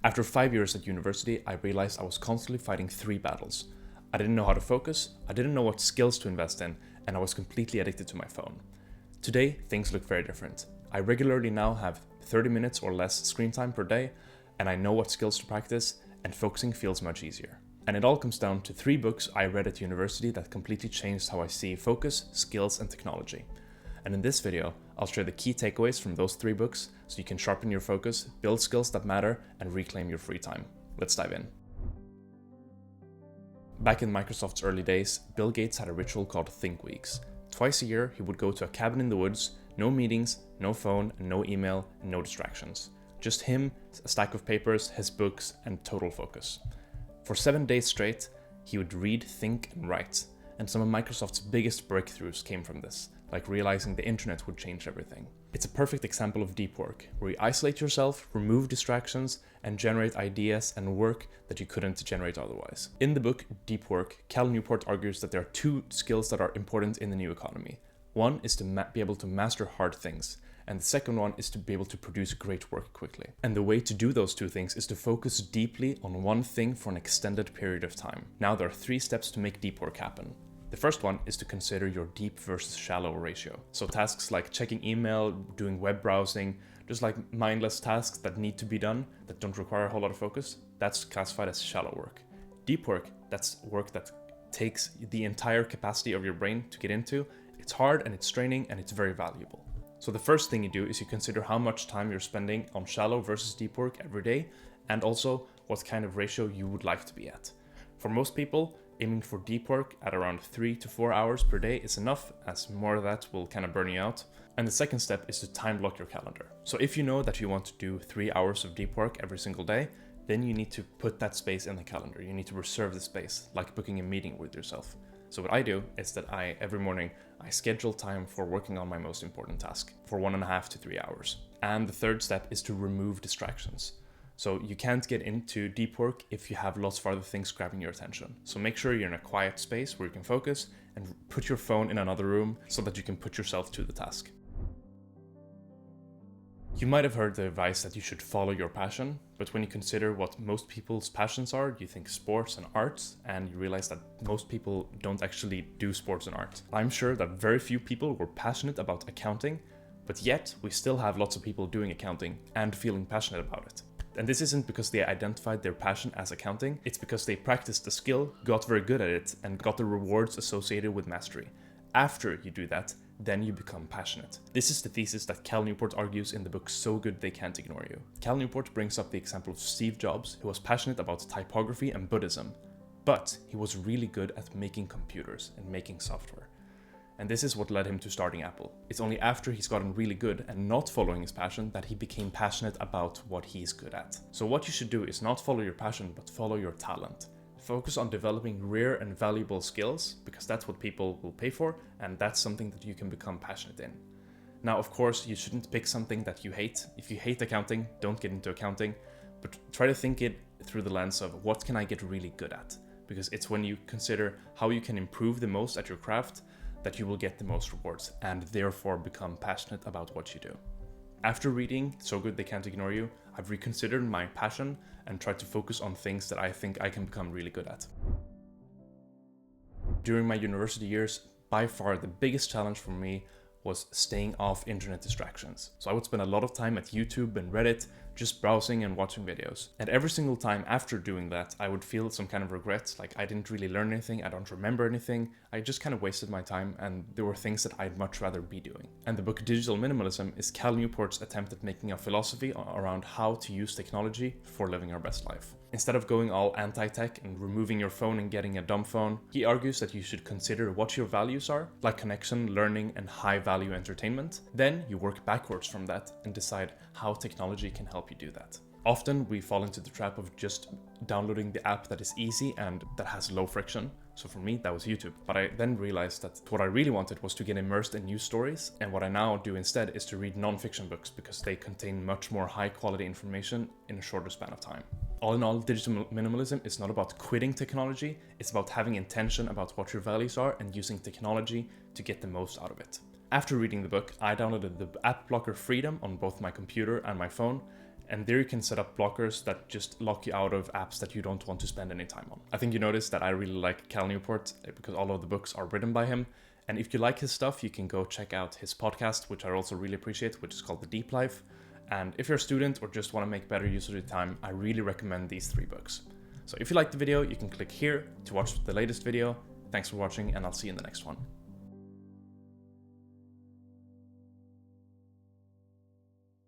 After 5 years at university, I realized I was constantly fighting three battles. I didn't know how to focus, I didn't know what skills to invest in, and I was completely addicted to my phone. Today, things look very different. I regularly now have 30 minutes or less screen time per day, and I know what skills to practice, and focusing feels much easier. And it all comes down to 3 books I read at university that completely changed how I see focus, skills, and technology. And in this video, I'll share the key takeaways from those 3 books so you can sharpen your focus, build skills that matter, and reclaim your free time. Let's dive in. Back in Microsoft's early days, Bill Gates had a ritual called Think Weeks. Twice a year, he would go to a cabin in the woods, no meetings, no phone, no email, and no distractions. Just him, a stack of papers, his books, and total focus. For 7 days straight, he would read, think, and write. And some of Microsoft's biggest breakthroughs came from this, like realizing the internet would change everything. It's a perfect example of deep work, where you isolate yourself, remove distractions, and generate ideas and work that you couldn't generate otherwise. In the book Deep Work, Cal Newport argues that there are 2 skills that are important in the new economy. One is to be able to master hard things, and the second one is to be able to produce great work quickly. And the way to do those 2 things is to focus deeply on one thing for an extended period of time. Now there are 3 steps to make deep work happen. The first one is to consider your deep versus shallow ratio. So tasks like checking email, doing web browsing, just like mindless tasks that need to be done, that don't require a whole lot of focus, that's classified as shallow work. Deep work, that's work that takes the entire capacity of your brain to get into. It's hard and it's straining and it's very valuable. So the first thing you do is you consider how much time you're spending on shallow versus deep work every day, and also what kind of ratio you would like to be at. For most people, aiming for deep work at around 3 to 4 hours per day is enough, as more of that will kind of burn you out. And the second step is to time block your calendar. So if you know that you want to do 3 hours of deep work every single day, then you need to put that space in the calendar. You need to reserve the space, like booking a meeting with yourself. So what I do is that every morning, I schedule time for working on my most important task for 1.5 to 3 hours. And the third step is to remove distractions. So you can't get into deep work if you have lots of other things grabbing your attention. So make sure you're in a quiet space where you can focus and put your phone in another room so that you can put yourself to the task. You might have heard the advice that you should follow your passion, but when you consider what most people's passions are, you think sports and arts, and you realize that most people don't actually do sports and art. I'm sure that very few people were passionate about accounting, but yet we still have lots of people doing accounting and feeling passionate about it. And this isn't because they identified their passion as accounting, it's because they practiced the skill, got very good at it, and got the rewards associated with mastery. After you do that, then you become passionate. This is the thesis that Cal Newport argues in the book So Good They Can't Ignore You. Cal Newport brings up the example of Steve Jobs, who was passionate about typography and Buddhism, but he was really good at making computers and making software. And this is what led him to starting Apple. It's only after he's gotten really good and not following his passion that he became passionate about what he's good at. So what you should do is not follow your passion, but follow your talent. Focus on developing rare and valuable skills, because that's what people will pay for, and that's something that you can become passionate in. Now, of course, you shouldn't pick something that you hate. If you hate accounting, don't get into accounting, but try to think it through the lens of what can I get really good at? Because it's when you consider how you can improve the most at your craft that you will get the most rewards and therefore become passionate about what you do. After reading So Good They Can't Ignore You, I've reconsidered my passion and tried to focus on things that I think I can become really good at. During my university years, by far the biggest challenge for me was staying off internet distractions. So I would spend a lot of time at YouTube and Reddit, just browsing and watching videos. And every single time after doing that, I would feel some kind of regret, like I didn't really learn anything, I don't remember anything, I just kind of wasted my time, and there were things that I'd much rather be doing. And the book Digital Minimalism is Cal Newport's attempt at making a philosophy around how to use technology for living our best life. Instead of going all anti-tech and removing your phone and getting a dumb phone, he argues that you should consider what your values are, like connection, learning, and high-value entertainment. Then you work backwards from that and decide how technology can help you do that. Often we fall into the trap of just downloading the app that is easy and that has low friction. So for me, that was YouTube. But I then realized that what I really wanted was to get immersed in news stories. And what I now do instead is to read non-fiction books because they contain much more high quality information in a shorter span of time. All in all, digital minimalism is not about quitting technology. It's about having intention about what your values are and using technology to get the most out of it. After reading the book, I downloaded the app blocker Freedom on both my computer and my phone. And there you can set up blockers that just lock you out of apps that you don't want to spend any time on. I think you noticed that I really like Cal Newport because all of the books are written by him. And if you like his stuff, you can go check out his podcast, which I also really appreciate, which is called The Deep Life. And if you're a student or just want to make better use of your time, I really recommend these 3 books. So if you liked the video, you can click here to watch the latest video. Thanks for watching, and I'll see you in the next one.